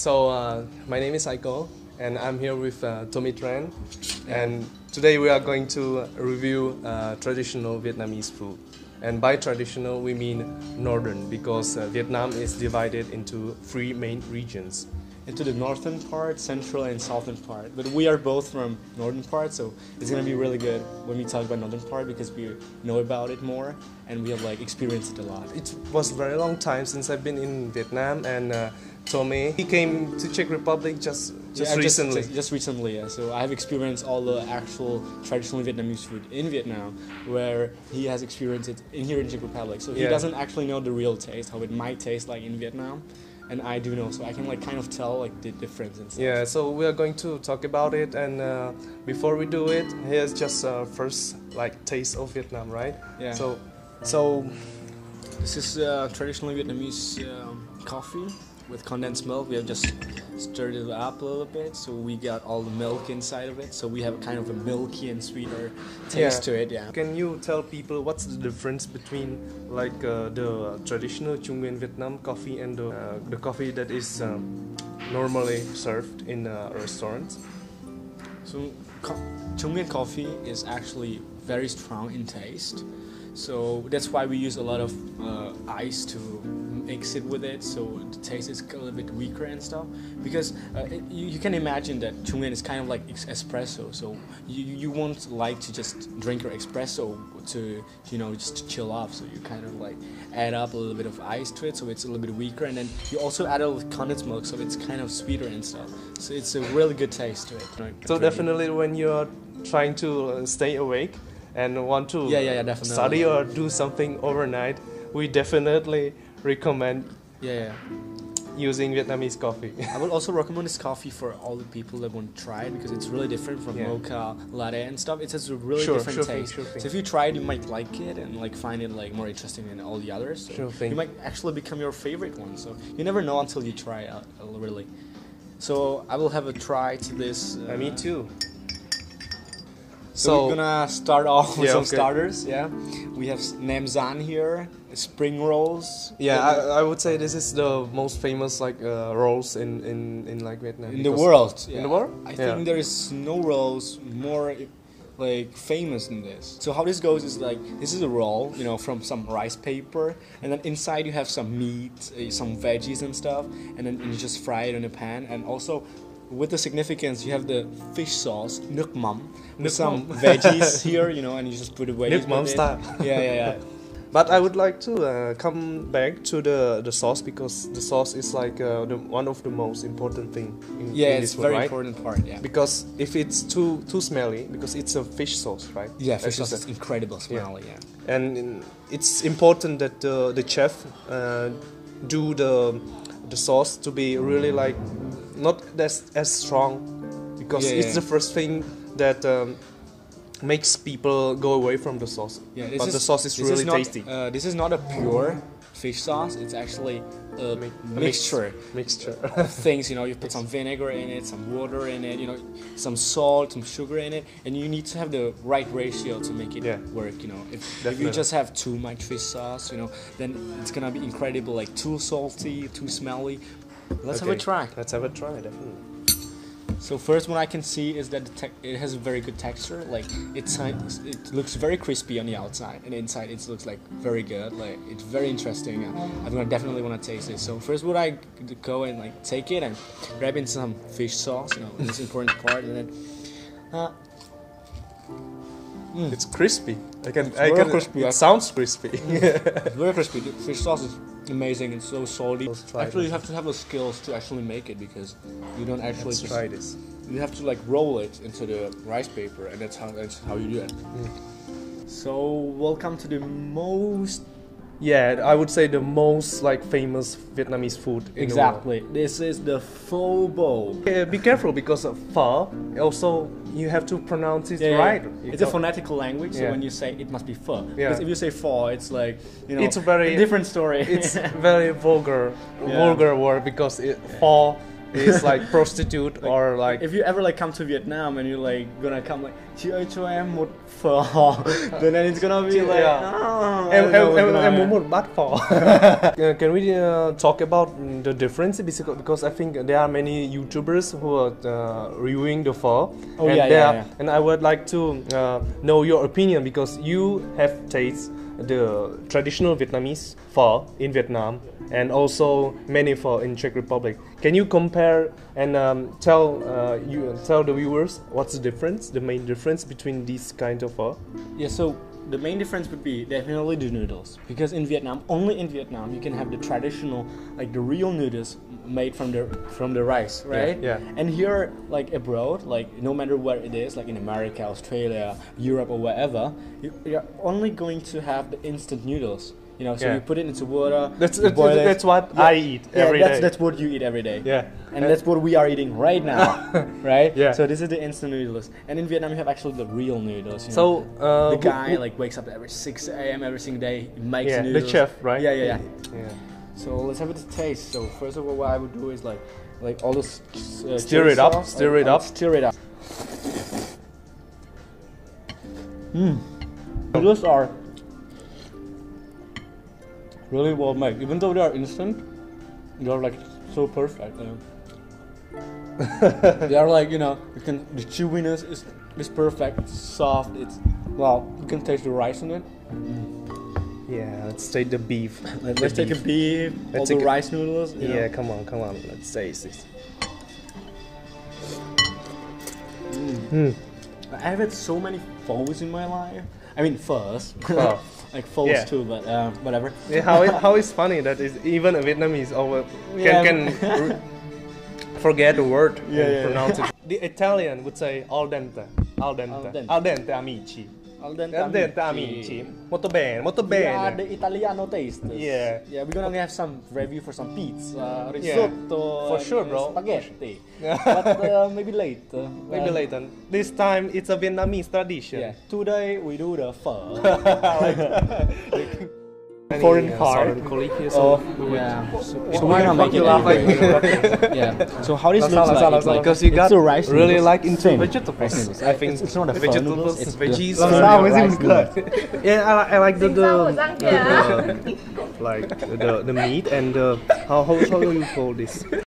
My name is Aiko, and I'm here with Tommy Tran, and today we are going to review traditional Vietnamese food. And by traditional, we mean northern, because Vietnam is divided into three main regions. Into the northern part, central and southern part. But we are both from northern part, so it's gonna be really good when we talk about northern part because we know about it more and we have experienced it a lot. It was a very long time since I've been in Vietnam, and Tommy, he came to Czech Republic just recently. Just recently, yeah. So I have experienced all the actual traditional Vietnamese food in Vietnam, where he has experienced it here in Czech Republic. So he doesn't actually know the real taste, how it might taste like in Vietnam. And I do know, so I can kind of tell the difference and stuff. Yeah, so we are going to talk about it, and before we do it, here's just first taste of Vietnam, right? Yeah. So this is traditional Vietnamese coffee with condensed milk. We have just stirred it up a little bit, so we got all the milk inside of it. So we have kind of a milky and sweeter taste to it. Yeah. Can you tell people what's the difference between the traditional Trung Nguyên Vietnam coffee and the coffee that is normally served in restaurants? So Trung Nguyên coffee is actually very strong in taste. So that's why we use a lot of ice to mix it with it, so the taste is a little bit weaker and stuff. Because you can imagine that Trung Nguyên is kind of like espresso, so you won't like to just drink your espresso to just to chill off. So you kind of add up a little bit of ice to it, so it's a little bit weaker, and then you also add a little condensed milk, so it's kind of sweeter and stuff. So it's a really good taste to it. So definitely when you're trying to stay awake and want to study or do something overnight, we definitely recommend using Vietnamese coffee. I would also recommend this coffee for all the people that want to try it, because it's really different from mocha, latte and stuff. It has a really different taste. Sure. So if you try it, you might like it and find it more interesting than all the others. So you might actually become your favorite one. So you never know until you try it, really. So I will have a try to this. Me too. So we're gonna start off with some starters. Yeah, we have nem zan here, spring rolls. Yeah, I would say this is the most famous rolls in Vietnam. In the world. In the world? I think there is no rolls more famous than this. So how this goes is this is a roll, from some rice paper, and then inside you have some meat, some veggies and stuff, and then you just fry it in a pan. And also, with the significance, you have the fish sauce, nước mắm, with some veggies here, and you just put away. Nước mắm style. Yeah. But I would like to come back to the sauce, because the sauce is one of the most important thing in it's this food, very right? important part. Yeah. Because if it's too smelly, because it's a fish sauce, right? Yeah, fish sauce is incredible smelly. Yeah. And it's important that the chef do the sauce to be really not as strong, because it's the first thing that makes people go away from the sauce. Yeah, but the sauce is really tasty. This is not a pure fish sauce. It's actually a mixture of things. You put some vinegar in it, some water in it, some salt, some sugar in it, and you need to have the right ratio to make it work. If you just have too much fish sauce, then it's gonna be incredible, too salty, too smelly. Let's have a try. Let's have a try, definitely. So first, what I can see is that it has a very good texture. It looks very crispy on the outside, and inside it looks very good. It's very interesting. I'm gonna definitely want to taste it. So first, would I go and take it and grab in some fish sauce? This important part, and then it's crispy. Crispy. It sounds crispy. It's very crispy. The fish sauce is amazing. It's so salty. Actually, you have to have the skills to actually make it, because you don't actually try this. You have to roll it into the rice paper, and that's how you do it. So welcome to the most. Yeah, I would say the most famous Vietnamese food in the world. This is the pho bo. Be careful, because of pho, also you have to pronounce it right. It's a phonetical language, so when you say it must be pho. Because if you say pho, it's it's a very different story. It's very vulgar word, because pho is prostitute, or if you ever come to Vietnam and you're gonna come chị ơi cho em một phở, then it's gonna be em muốn một bát phở. Can we talk about the difference because I think there are many YouTubers who are reviewing the phở. And I would like to know your opinion because you have tasted the traditional Vietnamese phở in Vietnam and also many phở in Czech Republic. Can you compare and tell the viewers what's the difference, the main difference between these kind of phở? Yeah, so the main difference would be definitely the noodles, because in Vietnam, only in Vietnam, you can have the traditional, like the real noodles made from the rice, right? Yeah. And here, like abroad, like no matter where it is, like in America, Australia, Europe, or wherever, you're only going to have the instant noodles. You know, so you put it into water. That's what I eat every day. That's what you eat every day. Yeah. And that's what we are eating right now, right? Yeah. So this is the instant noodles. And in Vietnam, you have actually the real noodles. You know? So the guy like wakes up every 6 a.m. every single day, makes noodles. The chef, right? Yeah. So let's have a taste. So first of all, what I would do is like all this stir it up. Stir it up. Noodles are really well made. Even though they are instant, they are like so perfect. They are like, you know, the chewiness is perfect. It's soft. You can taste the rice in it. Yeah, let's take the beef. Let's take a beef. All the rice noodles. Yeah, come on. Let's taste this. I have had so many phones in my life. I mean, phones. Like phones too, but whatever. Yeah, how is funny that is even a Vietnamese can forget the word and pronounce it. The Italian would say al dente, amici. Al dente amici. Molto bene. We are the Italiano tasters. Yeah. Yeah, we're gonna have some review for some pizza, risotto, for sure, bro. Spaghetti. But maybe later. Maybe later. This time it's a Vietnamese tradition. Yeah. Today we do the pho. Foreign car. So we're gonna make it. Yeah. So how this looks like? Because you got rice really noodles. like into vegetables. I think it's not a vegetables, it's veggies. Good. Yeah, I like the like the meat and how do you call this?